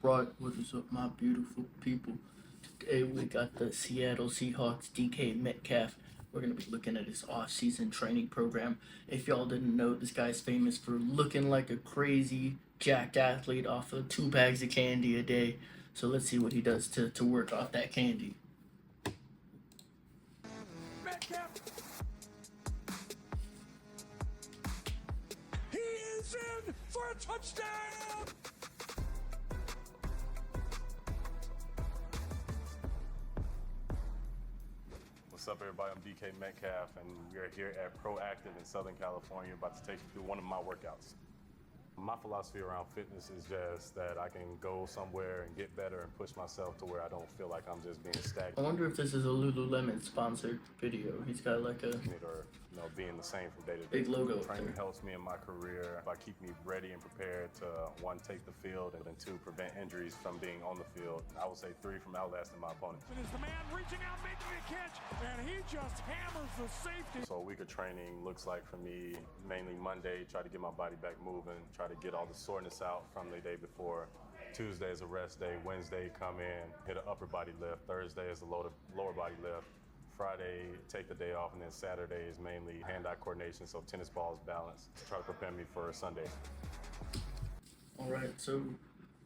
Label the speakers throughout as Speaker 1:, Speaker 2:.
Speaker 1: Right, what is up, my beautiful people? Today we got the Seattle Seahawks DK Metcalf. We're gonna be looking at his off-season training program. If y'all didn't know, this guy's famous for looking like a crazy jacked athlete off of 2 bags of candy a day. So let's see what he does to work off that candy.
Speaker 2: Metcalf. He is in for a touchdown.
Speaker 3: What's up, everybody? I'm DK Metcalf, and we are here at Proactive in Southern California, about to take you through one of my workouts. My philosophy around fitness is just that I can go somewhere and get better and push myself to where I don't feel like I'm just being
Speaker 1: I
Speaker 3: stagnant
Speaker 1: wonder if this is a Lululemon sponsored video. He's got like a
Speaker 3: or being the same from day to day.
Speaker 1: big logo up
Speaker 3: Training
Speaker 1: there.
Speaker 3: helps me in my career by keeping me ready and prepared to, one, take the field, and then two, prevent injuries from being on the field. I would say three, from outlasting my opponent.
Speaker 2: And is the man reaching out, making a catch, and he just hammers the safety.
Speaker 3: So a week of training looks like for me, mainly Monday, try to get my body back moving, try to get all the soreness out from the day before. Tuesday is a rest day. Wednesday, come in, hit an upper body lift. Thursday is a lower body lift. Friday, take the day off, and then Saturday is mainly hand-eye coordination, so tennis balls balance. Try to prepare me for Sunday.
Speaker 1: All right, so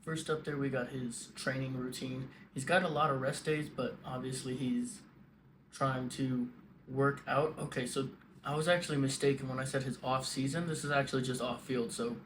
Speaker 1: first up there we got his training routine. He's got a lot of rest days, but obviously he's trying to work out. Okay, so I was actually mistaken when I said his off season. This is actually just off field. So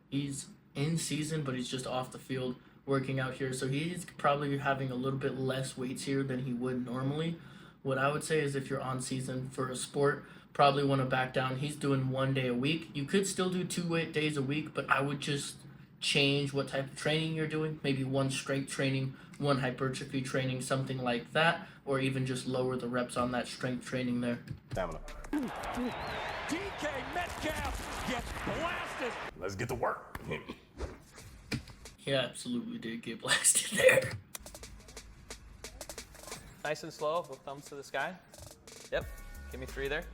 Speaker 1: he's in season, but he's just off the field working out here. So he's probably having a little bit less weights here than he would normally. What I would say is if you're on season for a sport, probably want to back down. He's doing 1 day a week. You could still do 2 days a week, but I would just change what type of training you're doing. Maybe one strength training, one hypertrophy training, something like that, or even just lower the reps on that strength training there.
Speaker 3: Stamina.
Speaker 2: DK Metcalf gets blasted.
Speaker 3: Let's get to work.
Speaker 1: He absolutely did get blasted there.
Speaker 4: Nice and slow, both thumbs to the sky. Yep, give me 3 there.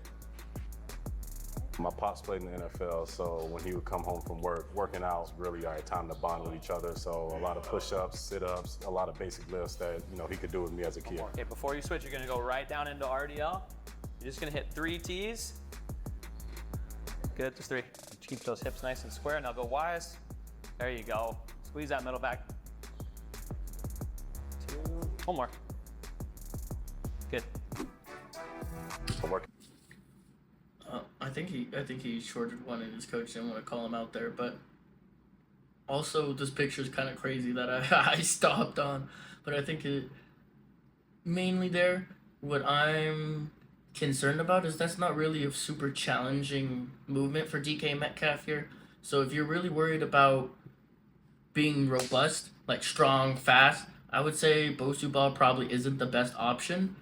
Speaker 3: My pops played in the NFL, so when he would come home from working out, really our time to bond with each other. So a lot of push-ups, sit-ups, a lot of basic lifts that he could do with me as a kid.
Speaker 4: Okay, before you switch, you're gonna go right down into RDL. You're just gonna hit 3 T's. Good, just 3. Keep those hips nice and square. Now go wise. There you go. Squeeze that middle back. 2, 1 more. Good.
Speaker 1: I think he shorted one, and his coach didn't want to call him out there. But also, this picture is kind of crazy that I stopped on. But I think it mainly there. What I'm concerned about is that's not really a super challenging movement for DK Metcalf here. So if you're really worried about being robust, like strong, fast, I would say Bosu ball probably isn't the best option.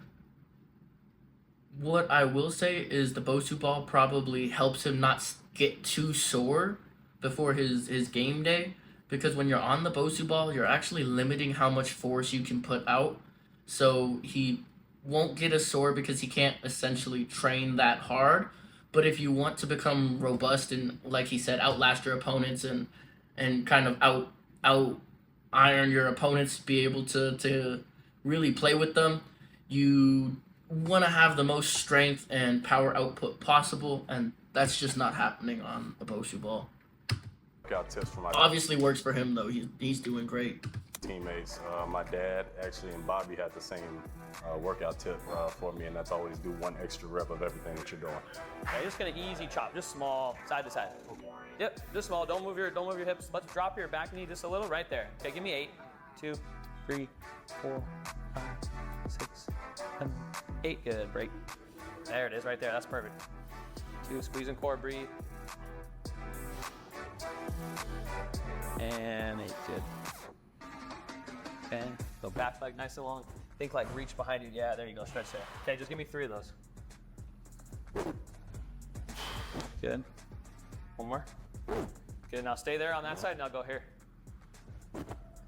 Speaker 1: What I will say is the Bosu ball probably helps him not get too sore before his game day, because when you're on the Bosu ball, you're actually limiting how much force you can put out. So he won't get as sore because he can't essentially train that hard. But if you want to become robust and, like he said, outlast your opponents and kind of out iron your opponents, be able to really play with them, you want to have the most strength and power output possible, and that's just not happening on a Bosu ball.
Speaker 3: Workout tips for my
Speaker 1: Obviously works for him though. He's doing great.
Speaker 3: teammates. My dad actually and Bobby had the same workout tip for me, and that's always do 1 extra rep of everything that you're doing.
Speaker 4: Okay, just gonna easy chop, just small, side to side. Yep, just small. Don't move your hips. Let's drop your back knee just a little right there. Okay, give me 8, 2, 3, 4, 5, 6, 7, 8. Good. Break. There it is, right there. That's perfect. 2, squeeze and core, breathe. And 8. Good. Okay. Go back leg nice and long. Think like reach behind you. Yeah, there you go. Stretch there. Okay, just give me 3 of those. Good. 1 more. Good. Now stay there on that side. Now go here.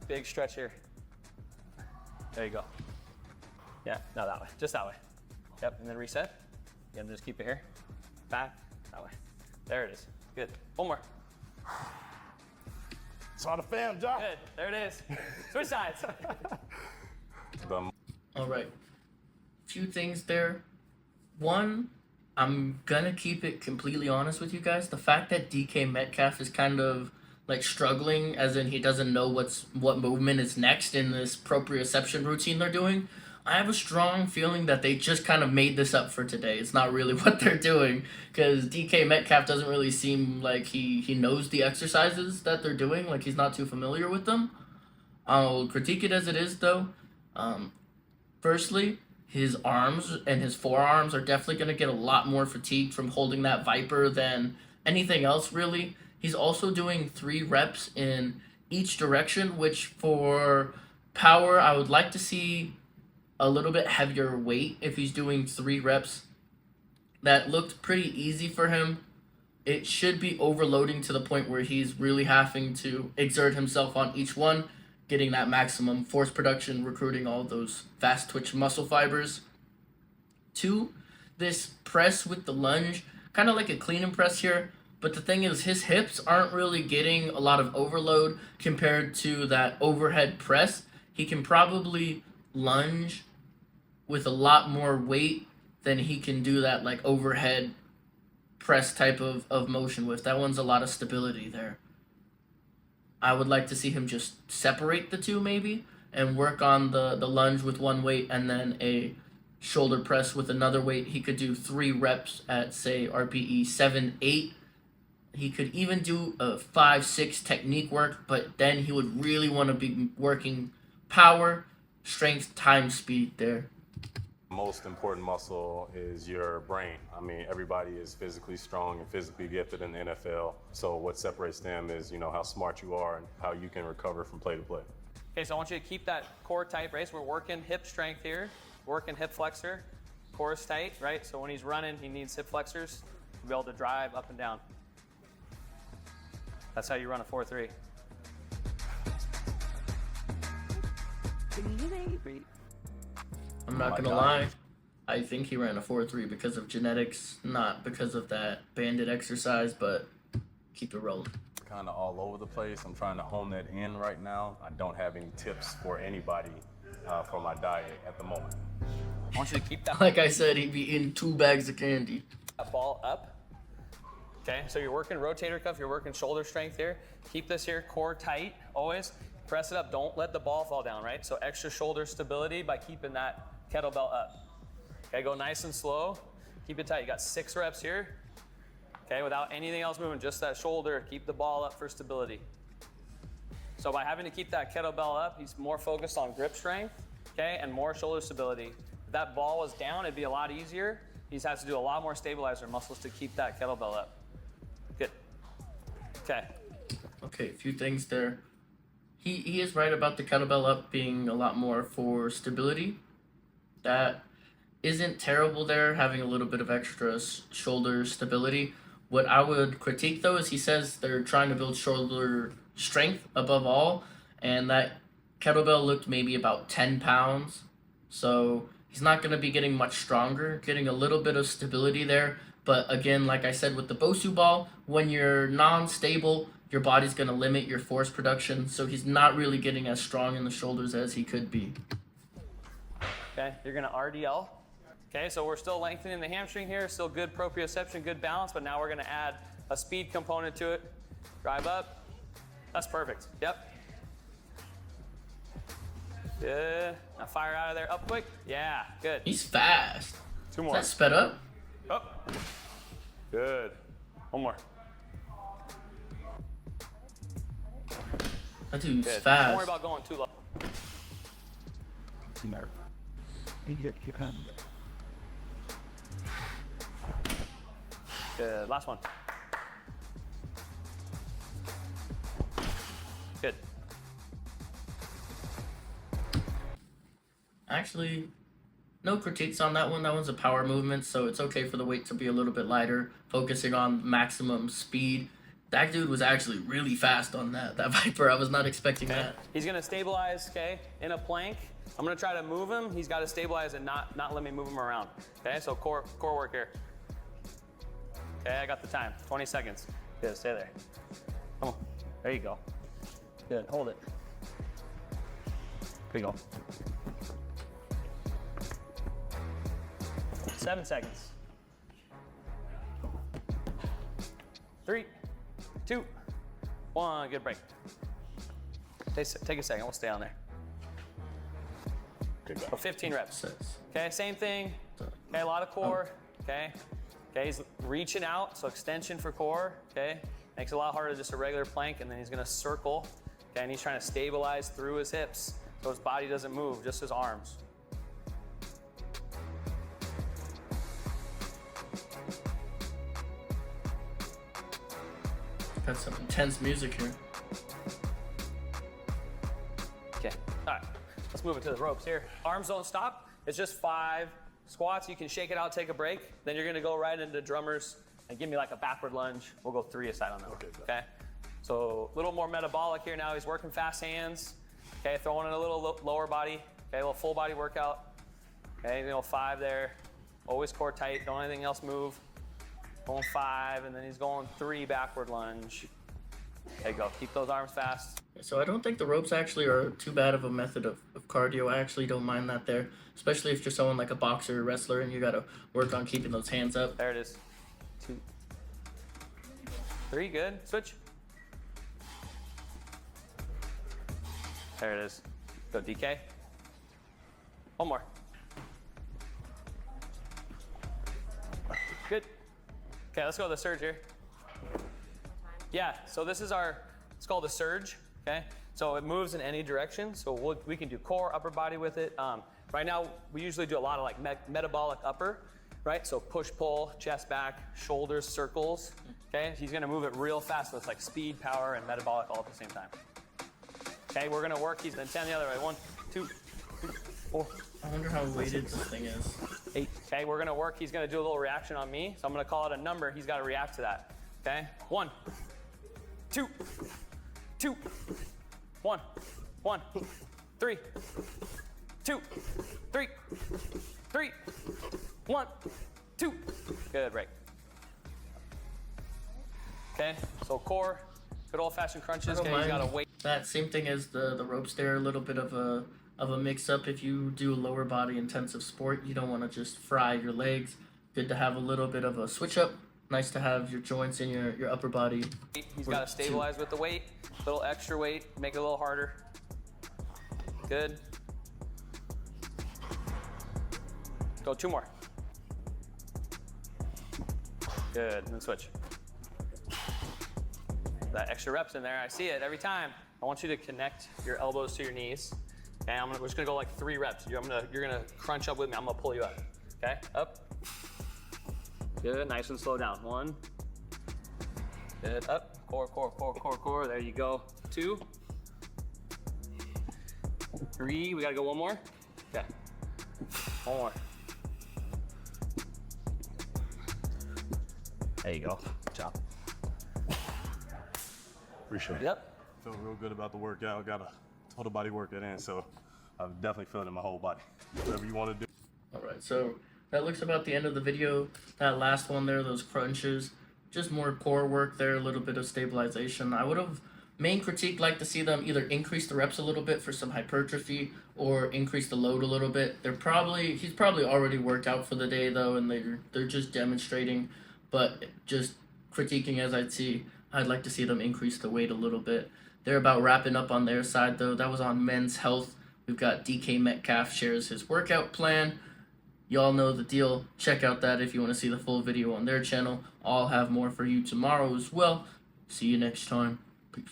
Speaker 4: Big stretch here. There you go. Yeah, no, that way. Just that way. Yep, and then reset. Again, just keep it here. Back, that way. There it is. Good. 1 more.
Speaker 3: Saw the fam, Josh.
Speaker 4: Good, there it is. Switch sides.
Speaker 1: All right. Few things there. One, I'm gonna keep it completely honest with you guys. The fact that DK Metcalf is kind of like struggling, as in he doesn't know what movement is next in this proprioception routine they're doing. I have a strong feeling that they just kind of made this up for today. It's not really what they're doing, because DK Metcalf doesn't really seem like he knows the exercises that they're doing. Like, he's not too familiar with them. I'll critique it as it is, though. Firstly, his arms and his forearms are definitely going to get a lot more fatigued from holding that Viper than anything else, really. He's also doing 3 reps in each direction, which for power, I would like to see a little bit heavier weight if he's doing 3 reps. That looked pretty easy for him. It should be overloading to the point where he's really having to exert himself on each one, getting that maximum force production, recruiting all those fast twitch muscle fibers. 2, this press with the lunge, kind of like a clean and press here, but the thing is his hips aren't really getting a lot of overload compared to that overhead press. He can probably lunge with a lot more weight than he can do that like overhead press type of motion with. That one's a lot of stability there. I would like to see him just separate the two maybe and work on the lunge with one weight and then a shoulder press with another weight. He could do 3 reps at, say, RPE 7, 8. He could even do a 5, 6 technique work, but then he would really want to be working power, strength, time, speed there.
Speaker 3: Most important muscle is your brain. I mean, everybody is physically strong and physically gifted in the NFL. So what separates them is, how smart you are and how you can recover from play to play.
Speaker 4: Okay, so I want you to keep that core tight, right? So we're working hip strength here, working hip flexor. Core is tight, right? So when he's running, he needs hip flexors to be able to drive up and down. That's how you run a 4-3.
Speaker 1: I'm not gonna lie. I think he ran a 4-3 because of genetics, not because of that banded exercise, but keep it rolling.
Speaker 3: Kind of all over the place. I'm trying to hone that in right now. I don't have any tips for anybody for my diet at the moment.
Speaker 4: I want you to keep that
Speaker 1: Like I said, he'd be eating 2 bags of candy.
Speaker 4: ball up. Okay, so you're working rotator cuff, you're working shoulder strength here. Keep this here, core tight, always. Press it up, don't let the ball fall down, right? So extra shoulder stability by keeping that kettlebell up. Okay, go nice and slow. Keep it tight. You got 6 reps here. Okay, without anything else moving, just that shoulder. Keep the ball up for stability. So by having to keep that kettlebell up, he's more focused on grip strength, okay, and more shoulder stability. If that ball was down, it'd be a lot easier. He just has to do a lot more stabilizer muscles to keep that kettlebell up. Good. Okay.
Speaker 1: Okay, a few things there. He is right about the kettlebell up being a lot more for stability. That isn't terrible there, having a little bit of extra shoulder stability. What I would critique, though, is he says they're trying to build shoulder strength above all, and that kettlebell looked maybe about 10 pounds. So he's not going to be getting much stronger, getting a little bit of stability there. But again, like I said with the Bosu ball, when you're non-stable, your body's going to limit your force production. So he's not really getting as strong in the shoulders as he could be.
Speaker 4: Okay, you're gonna RDL. Okay, so we're still lengthening the hamstring here, still good proprioception, good balance, but now we're gonna add a speed component to it. Drive up. That's perfect. Yep. Good. Now fire out of there. Up quick. Yeah, good.
Speaker 1: He's fast.
Speaker 4: 2
Speaker 1: Is
Speaker 4: more.
Speaker 1: that sped up?
Speaker 4: Up. Good. 1 more.
Speaker 1: That dude's
Speaker 4: Good.
Speaker 1: fast.
Speaker 4: Don't worry about going too low.
Speaker 5: No. Inject your hand.
Speaker 4: Good. Last one. Good.
Speaker 1: Actually, no critiques on that one. That one's a power movement, so it's okay for the weight to be a little bit lighter, focusing on maximum speed. That dude was actually really fast on that Viper. I was not expecting
Speaker 4: Okay.
Speaker 1: that.
Speaker 4: He's gonna stabilize, okay, in a plank. I'm gonna try to move him. He's gotta stabilize and not let me move him around. Okay, so core work here. Okay, I got the time, 20 seconds. Good, stay there. Come on, there you go. Good. Hold it. Here you go. 7 seconds. 3, 2, 1. Good break. Take a second. We'll stay on there. So 15 reps. Okay, same thing. Okay, a lot of core. Okay. Okay, he's reaching out, so extension for core. Okay, makes it a lot harder than just a regular plank, and then he's gonna circle. Okay, and he's trying to stabilize through his hips so his body doesn't move, just his arms.
Speaker 1: Got some intense music here.
Speaker 4: Okay, all right, let's move it to the ropes here. Arms don't stop. It's just 5 squats. You can shake it out, take a break. Then you're gonna go right into drummers and give me like a backward lunge. We'll go 3 aside on that. Okay. So a little more metabolic here now. He's working fast hands. Okay, throwing in a little lower body. Okay, a little full body workout. Okay, 5 there. Always core tight. Don't anything else move. Going 5, and then he's going 3 backward lunge. There you go. Keep those arms fast.
Speaker 1: So I don't think the ropes actually are too bad of a method of cardio. I actually don't mind that there, especially if you're someone like a boxer or wrestler and you got to work on keeping those hands up.
Speaker 4: There it is. 2, 3, good. Switch. There it is. Go DK. One more. Good. Okay, let's go to the surge here. Yeah, so this is it's called a surge, okay? So it moves in any direction, so we can do core, upper body with it. Right now, we usually do a lot of like metabolic upper, right? So push, pull, chest back, shoulders, circles, okay? He's gonna move it real fast, so it's like speed, power, and metabolic all at the same time. Okay, we're gonna work, he's gonna 10 the other way. 1, 2, 3, 4.
Speaker 1: I wonder how weighted this thing is.
Speaker 4: 8. Okay, we're gonna work, he's gonna do a little reaction on me, so I'm gonna call it a number, he's gotta react to that. Okay, 1, 2, 2, 1, 1, 3, 2, 3, 3, 1, 2. Good break. Okay, so core, good old fashioned crunches. Okay, he's gotta wait.
Speaker 1: That same thing as the ropes there, a little bit of a mix up. If you do a lower body intensive sport, you don't want to just fry your legs. Good to have a little bit of a switch up. Nice to have your joints in your upper body.
Speaker 4: He's got to stabilize with the weight. A little extra weight, make it a little harder. Good. Go 2 more. Good, and then switch. That extra reps in there, I see it every time. I want you to connect your elbows to your knees. Okay, we're just gonna go like 3 reps. You're gonna crunch up with me. I'm gonna pull you up. Okay, up. Good, nice and slow down. 1. Good, up. Core, core, core, core, core. There you go. 2. 3, we gotta go 1 more. Okay, 1 more. There you go, good job.
Speaker 3: Appreciate it.
Speaker 4: Yep.
Speaker 3: Feel real good about the workout. Got a total body workout in, so I'm definitely feeling it in my whole body. Whatever you want to do.
Speaker 1: All right, so that looks about the end of the video. That last one there, those crunches, just more core work there, a little bit of stabilization. I would have main critique like to see them either increase the reps a little bit for some hypertrophy or increase the load a little bit. He's probably already worked out for the day though, and they're just demonstrating, but just critiquing as I'd like to see them increase the weight a little bit. They're about wrapping up on their side though. That was on Men's Health. We've got DK Metcalf shares his workout plan. Y'all know the deal. Check out that if you want to see the full video on their channel. I'll have more for you tomorrow as well. See you next time. Peace.